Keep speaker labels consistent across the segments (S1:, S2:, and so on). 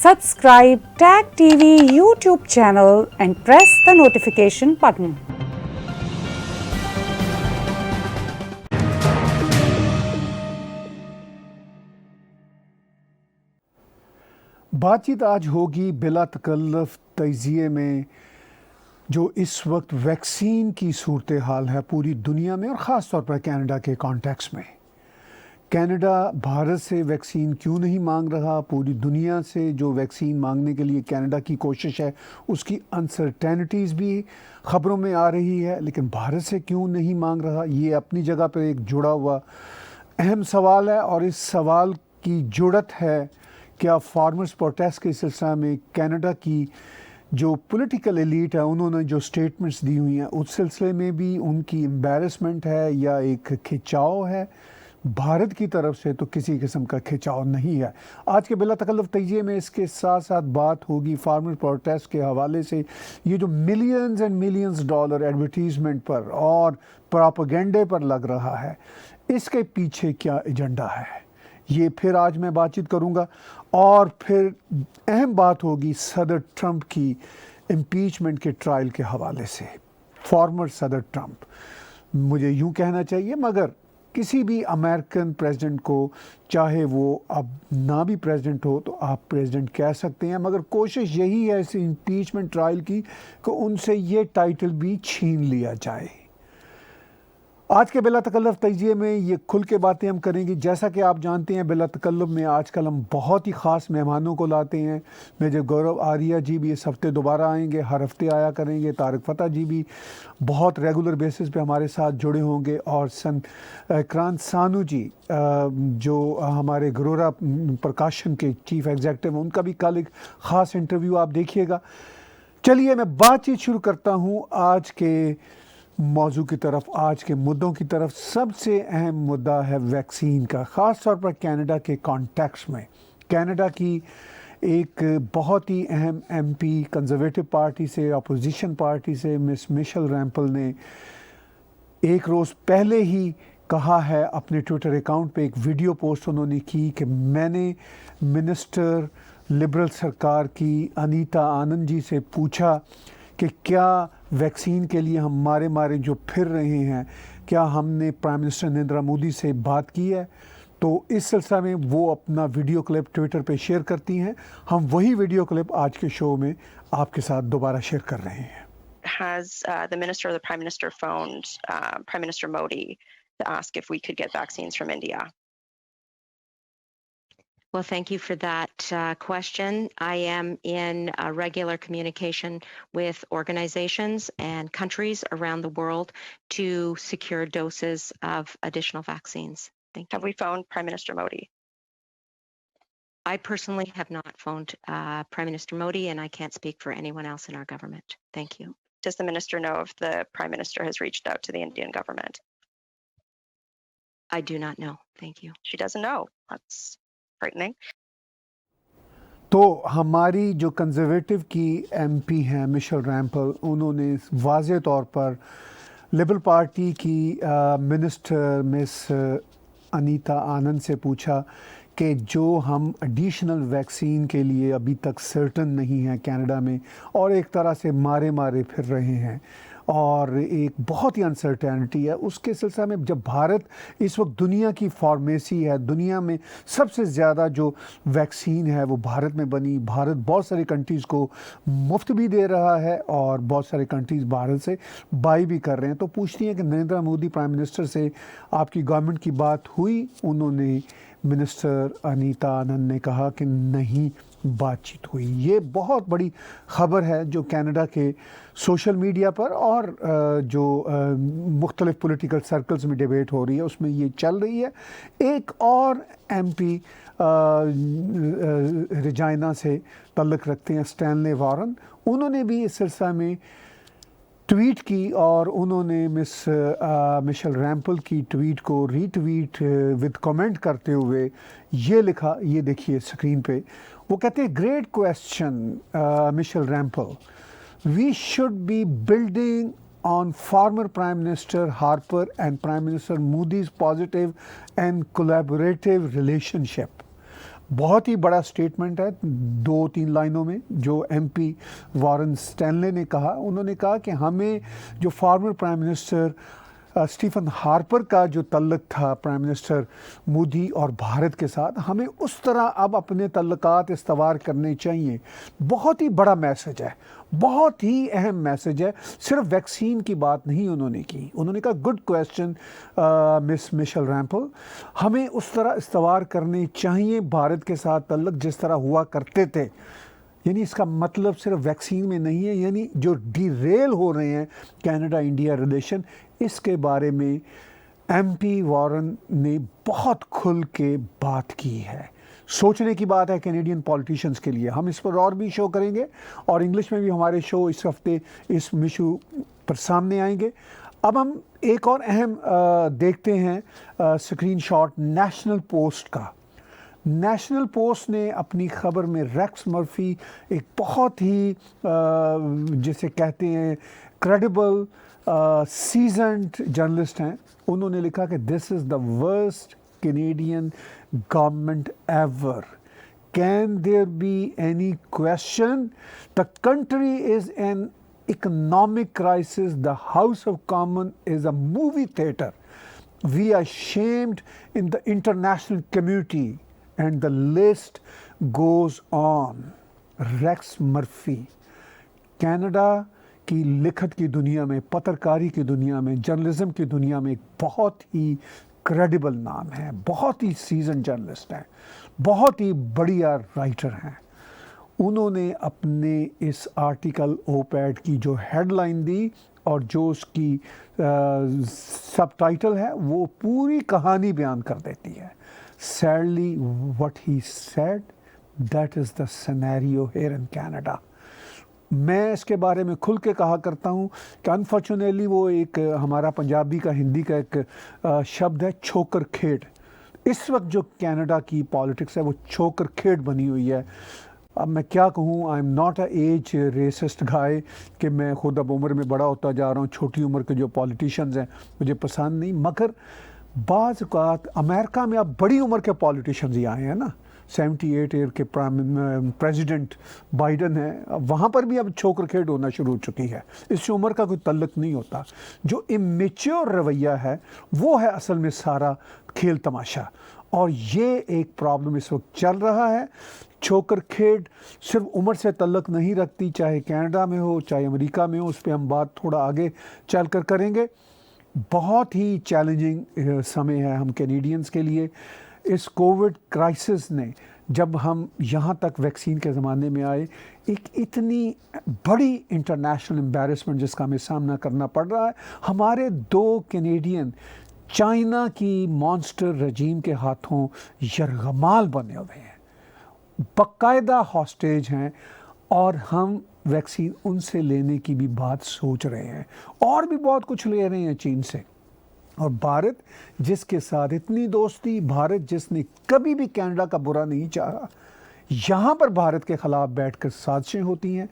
S1: Subscribe Tag TV YouTube channel and press the notification button.
S2: बातचीत आज होगी बिला तकल्लुफ़ तजिए में जो इस वक्त वैक्सीन की सूरत हाल है पूरी दुनिया में और ख़ास तौर पर कनाडा के कॉन्टेक्स्ट में। कनाडा भारत से वैक्सीन क्यों नहीं मांग रहा, पूरी दुनिया से जो वैक्सीन मांगने के लिए कनाडा की कोशिश है उसकी अनसर्टेनिटीज़ भी ख़बरों में आ रही है, लेकिन भारत से क्यों नहीं मांग रहा, ये अपनी जगह पर एक जुड़ा हुआ अहम सवाल है। और इस सवाल की जुड़त है क्या फार्मर्स प्रोटेस्ट के सिलसिले में कनाडा की जो पॉलिटिकल एलीट है उन्होंने जो स्टेटमेंट्स दी हुई हैं उस सिलसिले में भी उनकी एम्बैरसमेंट है या एक खिंचाव है। भारत की तरफ से तो किसी किस्म का खिंचाव नहीं है। आज के बिला तकल्लुफ़ तजिए में इसके साथ साथ बात होगी फार्मर प्रोटेस्ट के हवाले से ये जो millions and millions dollar advertisement पर और प्रोपेगेंडे पर लग रहा है, इसके पीछे क्या एजेंडा है, ये फिर आज मैं बातचीत करूंगा। और फिर अहम बात होगी सदर ट्रंप की इम्पीचमेंट के ट्रायल के हवाले से। फॉर्मर सदर ट्रंप, मुझे यूं कहना चाहिए मगर किसी भी अमेरिकन प्रेसिडेंट को, चाहे वो अब ना भी प्रेसिडेंट हो तो आप प्रेसिडेंट कह सकते हैं, मगर कोशिश यही है इस इम्पीचमेंट ट्रायल की कि उनसे ये टाइटल भी छीन लिया जाए। आज के बिला तकल्लुफ़ तजिए में ये खुल के बातें हम करेंगे। जैसा कि आप जानते हैं बिला तकल्लुफ़ में आजकल हम बहुत ही ख़ास मेहमानों को लाते हैं। मेजर गौरव आर्या जी भी इस हफ़्ते दोबारा आएंगे, हर हफ्ते आया करेंगे। तारक फ़तह जी भी बहुत रेगुलर बेसिस पे हमारे साथ जुड़े होंगे। और क्रांत सानू जी जो हमारे गरोरा प्रकाशन के चीफ एग्जीक्यूटिव, उनका भी कल एक ख़ास इंटरव्यू आप देखिएगा। चलिए मैं बातचीत शुरू करता हूँ आज के मौजू की तरफ, आज के मुद्दों की तरफ। सबसे अहम मुद्दा है वैक्सीन का, ख़ास तौर पर कनाडा के कॉन्टेक्स्ट में। कनाडा की एक बहुत ही अहम एमपी कंजर्वेटिव पार्टी से, अपोजिशन पार्टी से, मिस मिशेल रैम्पल ने एक रोज़ पहले ही कहा है, अपने ट्विटर अकाउंट पे एक वीडियो पोस्ट उन्होंने की कि मैंने मिनिस्टर लिबरल सरकार की अनीता आनंद जी से पूछा कि क्या वैक्सीन के लिए हम मारे जो फिर रहे हैं, क्या हमने प्राइम मिनिस्टर नरेंद्र मोदी से बात की है। तो इस सिलसिले में वो अपना वीडियो क्लिप ट्विटर पे शेयर करती हैं। हम वही वीडियो क्लिप आज के शो में आपके साथ दोबारा शेयर कर रहे हैं।
S3: Has the minister or the prime minister phoned Prime Minister Modi to ask if we could get vaccines from India?
S4: Well, thank you for that question. I am in regular communication with organizations and countries around the world to secure doses of additional vaccines. Thank you.
S3: Have we phoned Prime Minister Modi?
S4: I personally have not phoned Prime Minister Modi, and I can't speak for anyone else in our government. Thank you.
S3: Does the minister know if the Prime Minister has reached out to the Indian government?
S4: I do not know. Thank you.
S3: She doesn't know. That's frightening.
S2: तो हमारी जो conservative की MP हैं Michel रैम्पल, उन्होंने वाज़े तौर पर liberal party की मिनिस्टर मिस अनीता आनंद से पूछा कि जो हम एडिशनल वैक्सीन के लिए अभी तक सर्टन नहीं है कनाडा में और एक तरह से मारे फिर रहे हैं और एक बहुत ही अनसर्टेनिटी है, उसके सिलसिले में जब भारत इस वक्त दुनिया की फार्मेसी है, दुनिया में सबसे ज़्यादा जो वैक्सीन है वो भारत में बनी, भारत बहुत सारी कंट्रीज़ को मुफ्त भी दे रहा है और बहुत सारे कंट्रीज़ भारत से बाई भी कर रहे हैं, तो पूछती हैं कि नरेंद्र मोदी प्राइम मिनिस्टर से आपकी गवर्नमेंट की बात हुई। उन्होंने मिनिस्टर अनीता आनंद ने कहा कि नहीं बातचीत हुई। ये बहुत बड़ी ख़बर है जो कनाडा के सोशल मीडिया पर और जो मुख्तलिफ पॉलिटिकल सर्कल्स में डिबेट हो रही है उसमें ये चल रही है। एक और एमपी रिजाइना से तल्लुक़ रखते हैं, स्टैनले वारन, उन्होंने भी इस सिलसिले में ट्वीट की और उन्होंने मिस मिशेल रैम्पल की ट्वीट को रीट्वीट विद कमेंट करते हुए ये लिखा, ये देखिए स्क्रीन पे। वो कहते हैं great question Michelle Rempel, we should be building on former Prime Minister Harper and Prime Minister Modi's positive and collaborative relationship. बहुत ही बड़ा स्टेटमेंट है, 2-3 लाइनों में, जो एमपी वॉरेन स्टैनले ने कहा। उन्होंने कहा कि हमें जो former prime minister Stephen Harper का जो तल्लक था प्राइम मिनिस्टर मोदी और भारत के साथ, हमें उस तरह अब अपने तल्लकात इस्तवार करने चाहिए। बहुत ही बड़ा मैसेज है, बहुत ही अहम मैसेज है। सिर्फ वैक्सीन की बात नहीं उन्होंने की। उन्होंने कहा गुड क्वेश्चन मिस मिशेल रैम्पल, हमें उस तरह इस्तवार करने चाहिए भारत के साथ तल्लक जिस तरह हुआ करते थे। यानी इसका मतलब सिर्फ वैक्सीन में नहीं है, यानी जो डीरेल हो रहे हैं कनाडा इंडिया रिलेशन, इसके बारे में एमपी वॉरेन ने बहुत खुल के बात की है। सोचने की बात है कैनेडियन पॉलिटिशियंस के लिए। हम इस पर और भी शो करेंगे और इंग्लिश में भी हमारे शो इस हफ्ते इस इशू पर सामने आएंगे। अब हम एक और अहम देखते हैं स्क्रीनशॉट नेशनल पोस्ट का। नेशनल पोस्ट ने अपनी ख़बर में रेक्स मर्फी, एक बहुत ही जिसे कहते हैं क्रेडिबल सीजन्ड जर्नलिस्ट हैं, उन्होंने लिखा कि this is the worst Canadian government ever. Can there be any question? The country is an economic crisis. The House of Commons is a movie theater. We are shamed in the international community. And the list goes on. Rex Murphy Canada की लिखत की दुनिया में, पत्रकारी की दुनिया में, journalism की दुनिया में एक बहुत ही क्रेडिबल नाम है, बहुत ही सीजन जर्नलिस्ट हैं, बहुत ही बढ़िया राइटर हैं। उन्होंने अपने इस आर्टिकल ओपैड की जो हेडलाइन दी और जो उसकी सबटाइटल है, वो पूरी कहानी बयान कर देती है। Sadly, what he said, that is the scenario here in Canada. मैं इसके बारे में खुल के कहा करता हूँ कि अनफॉर्चुनेटली वो एक हमारा पंजाबी का, हिंदी का एक शब्द है छोकर खेड। इस वक्त जो कनाडा की पॉलिटिक्स है वो छोकर खेड बनी हुई है। अब मैं क्या कहूँ, I am not a age racist guy कि मैं खुद अब उम्र में बड़ा होता जा रहा हूँ। छोटी उम्र के जो पॉलिटिशियंस हैं मुझे पसंद नहीं, मगर बाज़ औक़ात अमेरिका में अब बड़ी उम्र के पॉलिटिशियंस ही आए हैं ना। 78 ईयर के प्रेसिडेंट बाइडन है, अब वहाँ पर भी अब छोकर खेड होना शुरू हो चुकी है। इससे उम्र का कोई तल्लक नहीं होता। जो इमेच्योर रवैया है वो है असल में सारा खेल तमाशा, और ये एक प्रॉब्लम इस वक्त चल रहा है। छोकर खेड सिर्फ उम्र से तल्लक नहीं रखती, चाहे कनाडा में हो चाहे अमेरिका में हो। उस पर हम बात थोड़ा आगे चल कर करेंगे। बहुत ही चैलेंजिंग समय है हम कैनेडियंस के लिए। इस कोविड क्राइसिस ने, जब हम यहाँ तक वैक्सीन के ज़माने में आए, एक इतनी बड़ी इंटरनेशनल एम्बैरेसमेंट जिसका हमें सामना करना पड़ रहा है। हमारे 2 कैनेडियन चाइना की मॉन्स्टर रजीम के हाथों यरगमाल बने हुए हैं, बाकायदा हॉस्टेज हैं, और हम वैक्सीन उनसे लेने की भी बात सोच रहे हैं, और भी बहुत कुछ ले रहे हैं चीन से। और भारत जिसके साथ इतनी दोस्ती, भारत जिसने कभी भी कनाडा का बुरा नहीं चाहा, यहाँ पर भारत के ख़िलाफ़ बैठकर साजिशें होती हैं,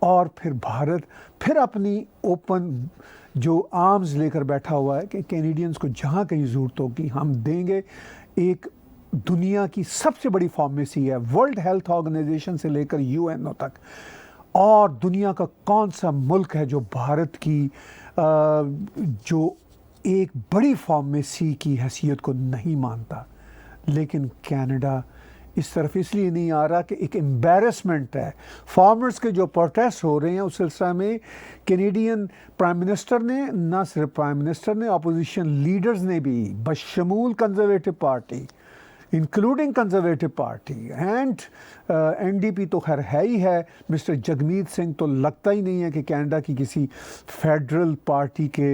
S2: और फिर भारत फिर अपनी ओपन जो आर्म्स लेकर बैठा हुआ है कि कैनेडियंस को जहाँ कहीं ज़रूरत होगी हम देंगे। एक दुनिया की सबसे बड़ी फार्मेसी है, वर्ल्ड हेल्थ ऑर्गेनाइजेशन से लेकर यूएनओ तक, और दुनिया का कौन सा मुल्क है जो भारत की जो एक बड़ी फार्मेसी की हैसियत को नहीं मानता। लेकिन कनाडा इस तरफ इसलिए नहीं आ रहा कि एक एम्बैरेसमेंट है। फार्मर्स के जो प्रोटेस्ट हो रहे हैं उस सिलसिले में कैनेडियन प्राइम मिनिस्टर ने, ना सिर्फ प्राइम मिनिस्टर ने, अपोजिशन लीडर्स ने भी, बशमूल conservative party, including conservative party and NDP तो खैर है ही है। मिस्टर जगमीत सिंह तो लगता ही नहीं है कि कनाडा की किसी फेडरल पार्टी के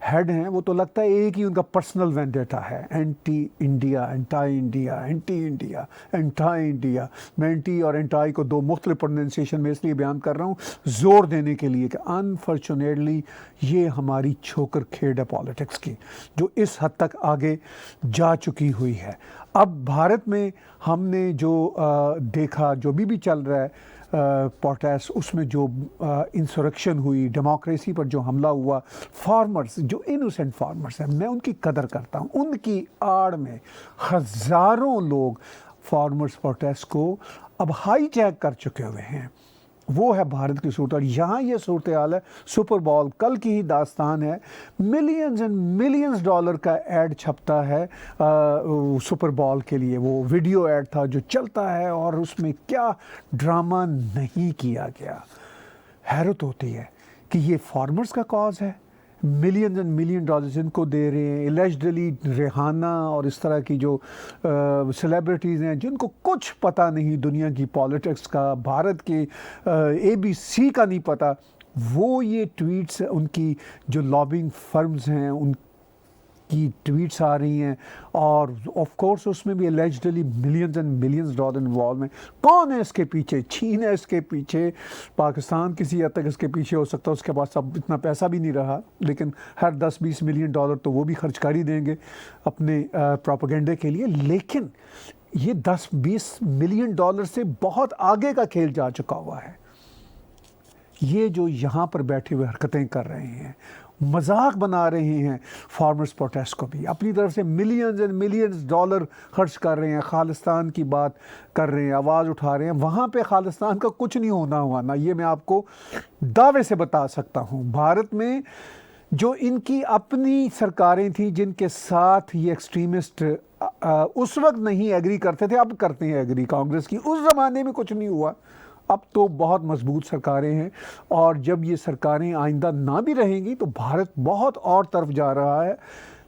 S2: हेड हैं। वो तो लगता है एक ही उनका पर्सनल वेंडेटा है, anti India, anti India, anti India, anti India. मैं एंटी और एंटाई को 2 मुख्तलिफ प्रोनाउंसिएशन में इसलिए बयान कर रहा हूँ ज़ोर देने के लिए कि अनफॉर्चुनेटली ये हमारी छोकर खेड है पॉलिटिक्स की, जो इस हद तक आगे जा चुकी हुई है। अब भारत में हमने जो देखा, जो भी चल रहा है प्रोटेस्ट, उसमें जो इंसरेक्शन हुई, डेमोक्रेसी पर जो हमला हुआ, फार्मर्स जो इनोसेंट फार्मर्स हैं, मैं उनकी कदर करता हूँ। उनकी आड़ में हज़ारों लोग फार्मर्स प्रोटेस्ट को अब हाईजैक कर चुके हुए हैं। वो है भारत की सूरत। और यहाँ ये सूरत हाल है, सुपर बॉल कल की ही दास्तान है। मिलियंस एंड मिलियंस डॉलर का ऐड छपता है सुपर बॉल के लिए। वो वीडियो ऐड था जो चलता है और उसमें क्या ड्रामा नहीं किया गया। हैरत होती है कि ये फार्मर्स का कॉज है। मिलियन एंड मिलियन डॉलर्स इनको दे रहे हैं। एलिजिडली रिहाना और इस तरह की जो सेलिब्रिटीज़ हैं जिनको कुछ पता नहीं दुनिया की पॉलिटिक्स का, भारत के ABC का नहीं पता, वो ये ट्वीट्स उनकी जो लॉबिंग फर्म्स हैं उनकी ट्वीट्स आ रही हैं और ऑफ कोर्स उसमें भी allegedly millions and millions dollar involve हैं। कौन है इसके पीछे? चीन है इसके पीछे, पाकिस्तान किसी हद तक इसके पीछे हो सकता है, उसके पास अब इतना पैसा भी नहीं रहा, लेकिन हर 10-20 मिलियन डॉलर तो वो भी खर्च कर ही देंगे अपने प्रोपेगेंडे के लिए। लेकिन ये 10-20 मिलियन डॉलर से बहुत आगे का खेल जा चुका हुआ है। ये जो यहाँ पर बैठे हुए हरकतें कर रहे हैं, मजाक बना रहे हैं फार्मर्स प्रोटेस्ट को भी, अपनी तरफ से मिलियंस एंड मिलियंस डॉलर खर्च कर रहे हैं, खालिस्तान की बात कर रहे हैं, आवाज़ उठा रहे हैं। वहाँ पे खालिस्तान का कुछ नहीं होना हुआ ना, ये मैं आपको दावे से बता सकता हूँ। भारत में जो इनकी अपनी सरकारें थी जिनके साथ ये एक्सट्रीमिस्ट उस वक्त नहीं एग्री करते थे, अब करते हैं एग्री कांग्रेस की। उस ज़माने में कुछ नहीं हुआ, अब तो बहुत मजबूत सरकारें हैं और जब ये सरकारें आइंदा ना भी रहेंगी तो भारत बहुत और तरफ जा रहा है।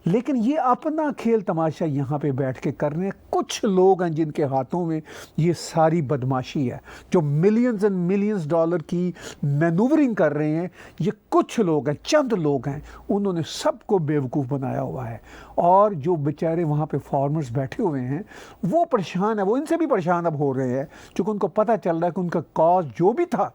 S2: लेकिन ये अपना खेल तमाशा यहाँ पे बैठ के कर रहे हैं। कुछ लोग हैं जिनके हाथों में ये सारी बदमाशी है, जो मिलियंस एंड मिलियंस डॉलर की मैनूवरिंग कर रहे हैं। ये कुछ लोग हैं, चंद लोग हैं, उन्होंने सबको बेवकूफ़ बनाया हुआ है। और जो बेचारे वहाँ पे फार्मर्स बैठे हुए हैं वो परेशान है, वो इनसे भी परेशान अब हो रहे हैं, क्योंकि उनको पता चल रहा है कि उनका कॉज जो भी था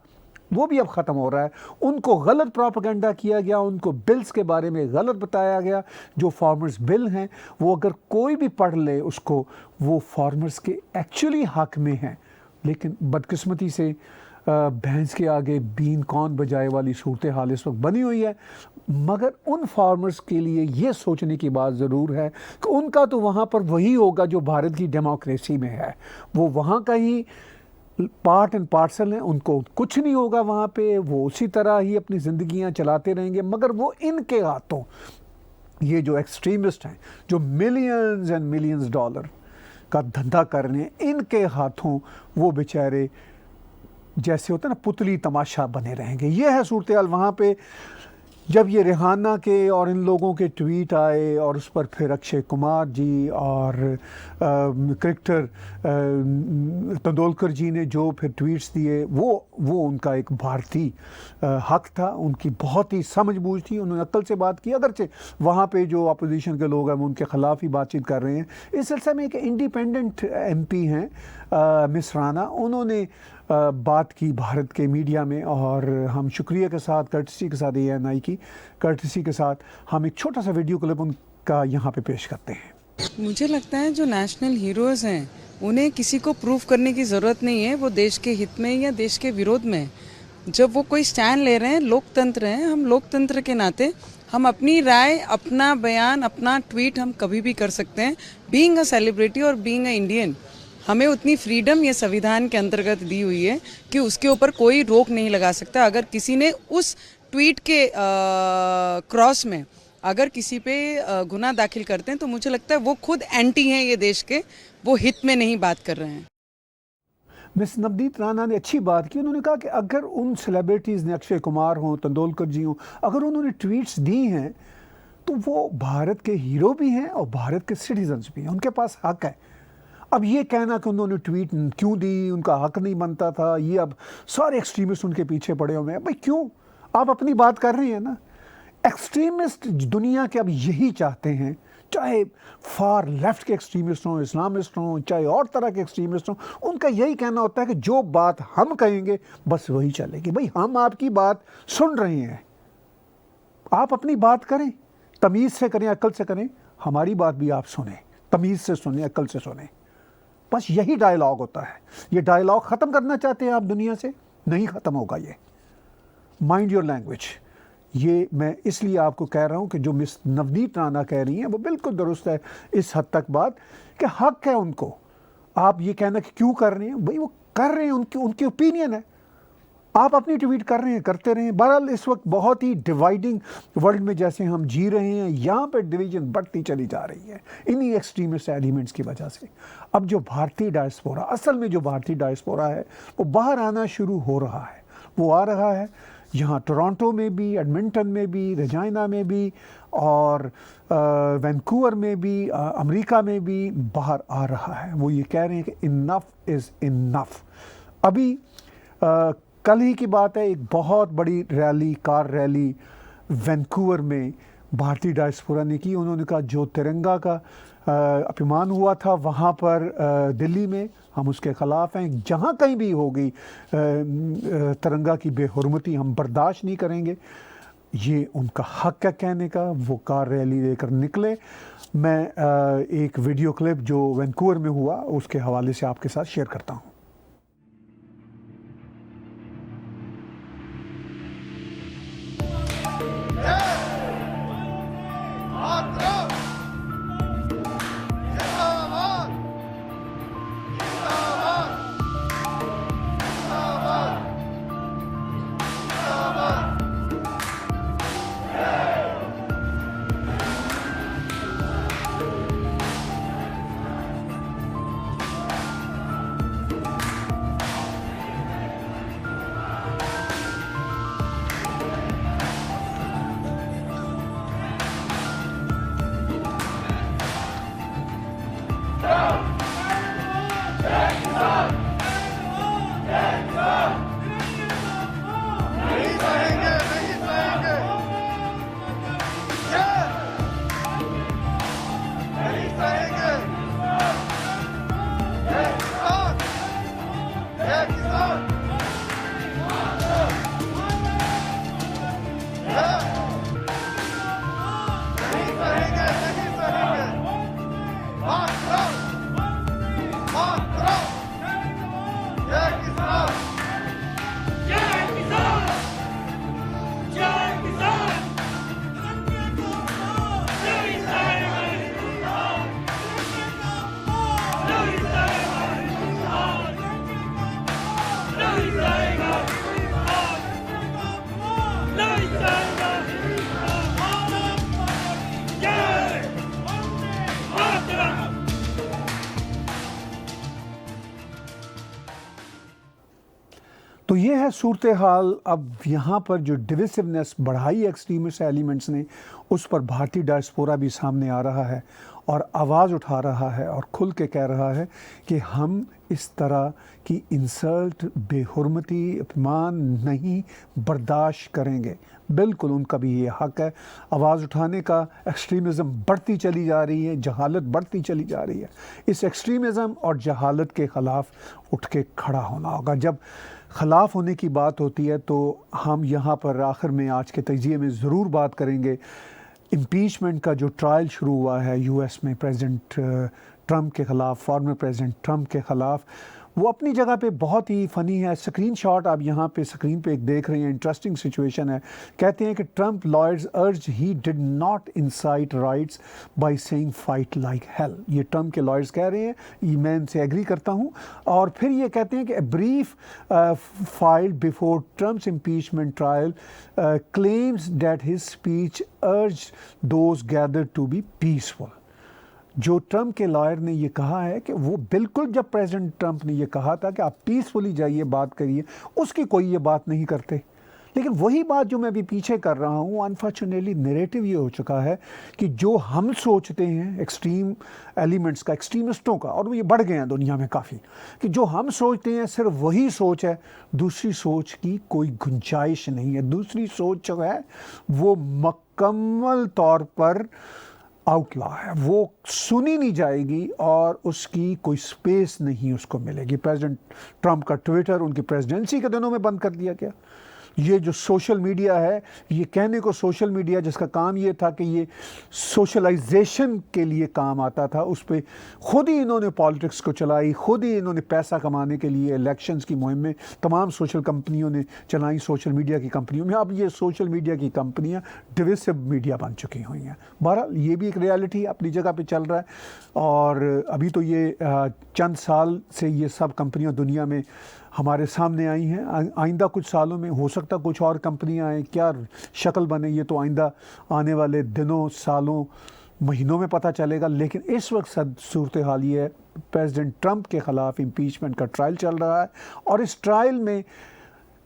S2: वो भी अब ख़त्म हो रहा है। उनको गलत प्रोपेगेंडा किया गया, उनको बिल्स के बारे में गलत बताया गया। जो फार्मर्स बिल हैं वो अगर कोई भी पढ़ ले उसको, वो फार्मर्स के एक्चुअली हक में हैं। लेकिन बदकिस्मती से भैंस के आगे बीन कौन बजाए वाली सूरत हाल इस वक्त बनी हुई है। मगर उन फार्मर्स के लिए ये सोचने की बात ज़रूर है कि उनका तो वहाँ पर वही होगा जो भारत की डेमोक्रेसी में है। वो वहाँ का ही पार्ट एंड पार्सल हैं, उनको कुछ नहीं होगा वहाँ पे, वो उसी तरह ही अपनी ज़िंदगियाँ चलाते रहेंगे। मगर वो इनके हाथों, ये जो एक्सट्रीमिस्ट हैं जो मिलियंस एंड मिलियंस डॉलर का धंधा कर रहे हैं, इनके हाथों वो बेचारे जैसे होता है ना पुतली तमाशा बने रहेंगे। ये है सूरत हाल वहाँ पे। जब ये रिहाना के और इन लोगों के ट्वीट आए और उस पर फिर अक्षय कुमार जी और क्रिकेटर तेंदुलकर जी ने जो फिर ट्वीट्स दिए, वो उनका एक भारतीय हक था, उनकी बहुत ही समझबूझ थी, उन्होंने अक्ल से बात की। अगरचे वहाँ पे जो अपोजिशन के लोग हैं वो उनके ख़िलाफ़ ही बातचीत कर रहे हैं। इस सिलसिले में एक इंडिपेंडेंट MP हैं मिस राना, उन्होंने बात की भारत के मीडिया में, और हम शुक्रिया के साथ, कर्टसी के साथ, ANI की कर्टसी के साथ हम एक छोटा सा वीडियो क्लिप उनका यहाँ पे पेश करते हैं।
S5: मुझे लगता है जो नेशनल हीरोज़ हैं उन्हें किसी को प्रूव करने की ज़रूरत नहीं है वो देश के हित में या देश के विरोध में। जब वो कोई स्टैंड ले रहे हैं, लोकतंत्र है, हम लोकतंत्र के नाते हम अपनी राय, अपना बयान, अपना ट्वीट हम कभी भी कर सकते हैं। बीइंग अ सेलिब्रिटी और बीइंग अ इंडियन, हमें उतनी फ्रीडम ये संविधान के अंतर्गत दी हुई है कि उसके ऊपर कोई रोक नहीं लगा सकता। अगर किसी ने उस ट्वीट के क्रॉस में अगर किसी पे गुनाह दाखिल करते हैं तो मुझे लगता है वो खुद एंटी हैं ये देश के, वो हित में नहीं बात कर रहे हैं।
S2: मिस नवनीत राणा ने अच्छी बात की। उन्होंने कहा कि अगर उन सेलिब्रिटीज़ ने, अक्षय कुमार हों, तेंदुलकर जी हों, अगर उन्होंने ट्वीट्स दी हैं तो वो भारत के हीरो भी हैं और भारत के सिटीजन्स भी हैं, उनके पास हक है। अब ये कहना कि उन्होंने ट्वीट क्यों दी, उनका हक नहीं बनता था, ये अब सारे एक्सट्रीमिस्ट उनके पीछे पड़े हुए हैं। भाई क्यों? आप अपनी बात कर रहे हैं ना। एक्सट्रीमिस्ट दुनिया के अब यही चाहते हैं, चाहे फार लेफ्ट के एक्सट्रीमिस्ट हों, इस्लामिस्ट हों, चाहे और तरह के एक्सट्रीमिस्ट हों, उनका यही कहना होता है कि जो बात हम कहेंगे बस वही चलेगी। भाई हम आपकी बात सुन रहे हैं, आप अपनी बात करें, तमीज़ से करें, अक्ल से करें, हमारी बात भी आप सुने, तमीज़ से सुने, अक्ल से सुने। बस यही डायलॉग होता है। ये डायलॉग ख़त्म करना चाहते हैं आप दुनिया से, नहीं ख़त्म होगा ये। Mind your language. ये मैं इसलिए आपको कह रहा हूँ कि जो मिस नवनीत राणा कह रही हैं वो बिल्कुल दुरुस्त है इस हद तक बात कि हक है उनको आप ये कहना कि क्यों कर रहे हैं, भाई वो कर रहे हैं, उनकी ओपिनियन है, आप अपनी ट्वीट कर रहे हैं, करते रहें। बहरहाल इस वक्त बहुत ही डिवाइडिंग वर्ल्ड में जैसे हम जी रहे हैं, यहाँ पर डिवीजन बढ़ती चली जा रही है इन्हीं एक्सट्रीमिस्ट एलिमेंट्स की वजह से। अब जो भारतीय डायस्पोरा, असल में जो भारतीय डायस्पोरा है वो बाहर आना शुरू हो रहा है, वो आ रहा है यहाँ टोरंटो में भी, एडमिंटन में भी, रेजाइना में भी और वैंकूवर में भी, अमेरिका में भी बाहर आ रहा है। वो ये कह रहे हैं कि इनफ इज़ इनफ। अभी कल ही की बात है, एक बहुत बड़ी रैली, कार रैली वैंकूवर में भारतीय डायस्पोरा ने की। उन्होंने कहा जो तिरंगा का अपमान हुआ था वहाँ पर दिल्ली में, हम उसके ख़िलाफ़ हैं। जहाँ कहीं भी होगी तिरंगा की बेहुरमती हम बर्दाश्त नहीं करेंगे। ये उनका हक है कहने का। वो कार रैली लेकर निकले। मैं एक वीडियो क्लिप जो वैंकूवर में हुआ उसके हवाले से आपके साथ शेयर करता हूँ। तो ये है सूरत हाल। अब यहाँ पर जो डिविसिवनेस बढ़ाई एक्सट्रीमिस्ट एलिमेंट्स ने, उस पर भारतीय डायस्पोरा भी सामने आ रहा है और आवाज़ उठा रहा है और खुल के कह रहा है कि हम इस तरह की इंसल्ट, बेहुरमती, अपमान नहीं बर्दाश्त करेंगे। बिल्कुल उनका भी ये हक है आवाज़ उठाने का। एक्सट्रीमिज़म बढ़ती चली जा रही है, जहालत बढ़ती चली जा रही है। इस एक्सट्रीमिज़म और जहालत के ख़िलाफ़ उठ के खड़ा होना होगा। जब ख़िलाफ़ होने की बात होती है तो हम यहाँ पर आखिर में आज के तजिए में ज़रूर बात करेंगे इम्पीचमेंट का जो ट्रायल शुरू हुआ है यूएस में प्रेसिडेंट ट्रंप के ख़िलाफ़, फॉर्मर प्रेसिडेंट ट्रंप के ख़िलाफ़। वो अपनी जगह पे बहुत ही फ़नी है। स्क्रीनशॉट आप यहाँ पे स्क्रीन पे एक देख रहे हैं, इंटरेस्टिंग सिचुएशन है। कहते हैं कि ट्रंप लॉयर्स अर्ज he did not insight rights by saying fight like hell. ये ट्रंप के लॉयर्स कह रहे हैं, ये मैं इनसे एग्री करता हूँ। और फिर ये कहते हैं कि a brief filed before Trump's impeachment trial claims that his speech urge those gather to be peaceful. जो ट्रंप के लॉयर ने ये कहा है कि वो बिल्कुल, जब प्रेसिडेंट ट्रंप ने ये कहा था कि आप पीसफुली जाइए, बात करिए, उसकी कोई ये बात नहीं करते। लेकिन वही बात जो मैं अभी पीछे कर रहा हूँ, अनफॉर्चुनेटली नैरेटिव ये हो चुका है कि जो हम सोचते हैं एक्सट्रीम एलिमेंट्स का, एक्सट्रीमिस्टों का, और ये बढ़ गए हैं दुनिया में काफ़ी, कि जो हम सोचते हैं सिर्फ वही सोच है, दूसरी सोच की कोई गुंजाइश नहीं है। दूसरी सोच जो है वो मुकम्मल तौर पर आउटला है, वो सुनी नहीं जाएगी और उसकी कोई स्पेस नहीं उसको मिलेगी। प्रेसिडेंट ट्रंप का ट्विटर उनकी प्रेसिडेंसी के दिनों में बंद कर दिया गया। ये जो सोशल मीडिया है, ये कहने को सोशल मीडिया जिसका काम ये था कि ये सोशलाइजेशन के लिए काम आता था, उस पर खुद ही इन्होंने पॉलिटिक्स को चलाई, खुद ही इन्होंने पैसा कमाने के लिए इलेक्शंस की मुहिमें तमाम सोशल कंपनियों ने चलाई, सोशल मीडिया की कंपनियों में। अब ये सोशल मीडिया की कंपनियां डिविसिव मीडिया बन चुकी हुई हैं। बहरहाल ये भी एक रियलिटी अपनी जगह पे चल रहा है, और अभी तो ये चंद साल से ये सब कंपनियां दुनिया में हमारे सामने आई हैं। आइंदा कुछ सालों में हो सकता कुछ और कंपनियां आएँ, क्या शक्ल बने ये तो आइंदा आने वाले दिनों, सालों, महीनों में पता चलेगा। लेकिन इस वक्त सूरत हाल ये है, प्रेसिडेंट ट्रंप के ख़िलाफ़ इम्पीचमेंट का ट्रायल चल रहा है, और इस ट्रायल में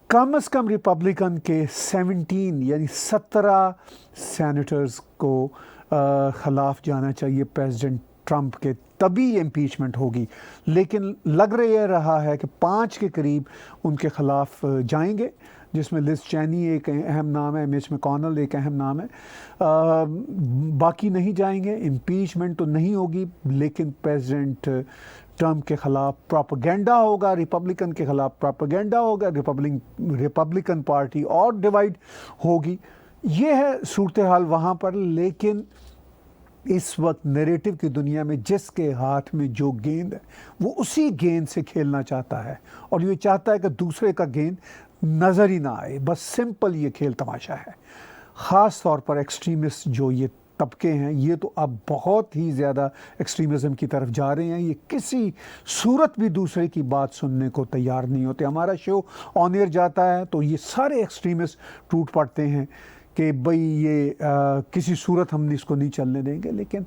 S2: कम से कम रिपब्लिकन के 17 यानी 17 सेनेटर्स को ख़िलाफ़ जाना चाहिए प्रेसिडेंट ट्रंप के, तभी इम्पीचमेंट होगी। लेकिन लग रहा है कि 5 के करीब उनके ख़िलाफ़ जाएंगे, जिसमें लिज चैनी एक अहम नाम है, मिच मैकॉनल एक अहम नाम है। बाकी नहीं जाएंगे। इम्पीचमेंट तो नहीं होगी, लेकिन प्रेसिडेंट ट्रंप के ख़िलाफ़ प्रोपेगेंडा होगा, रिपब्लिकन के ख़िलाफ़ प्रोपेगेंडा होगा, रिपब्लिकन पार्टी और डिवाइड होगी। ये है सूरत हाल वहाँ पर। लेकिन इस वक्त नैरेटिव की दुनिया में जिसके हाथ में जो गेंद है वो उसी गेंद से खेलना चाहता है, और ये चाहता है कि दूसरे का गेंद नज़र ही ना आए। बस सिंपल ये खेल तमाशा है। ख़ास तौर पर एक्सट्रीमिस्ट जो ये तबके हैं, ये तो अब बहुत ही ज़्यादा एक्सट्रीमिज़म की तरफ जा रहे हैं। ये किसी सूरत भी दूसरे की बात सुनने को तैयार नहीं होते। हमारा शो ऑन एयर जाता है तो ये सारे एक्सट्रीमिस्ट टूट पड़ते हैं कि भाई ये किसी सूरत हम इसको नहीं चलने देंगे। लेकिन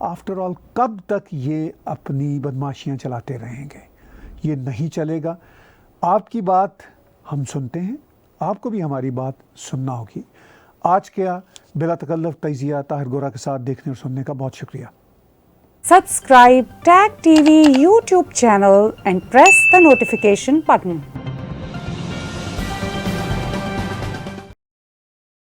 S2: आफ्टर ऑल कब तक ये अपनी बदमाशियां चलाते रहेंगे? ये नहीं चलेगा। आपकी बात हम सुनते हैं, आपको भी हमारी बात सुनना होगी। आज क्या बिला तकल्लुफ़ तजिया ताहिर गोरा के साथ देखने और सुनने का बहुत शुक्रिया।
S1: Subscribe Tag TV YouTube channel and press the notification button.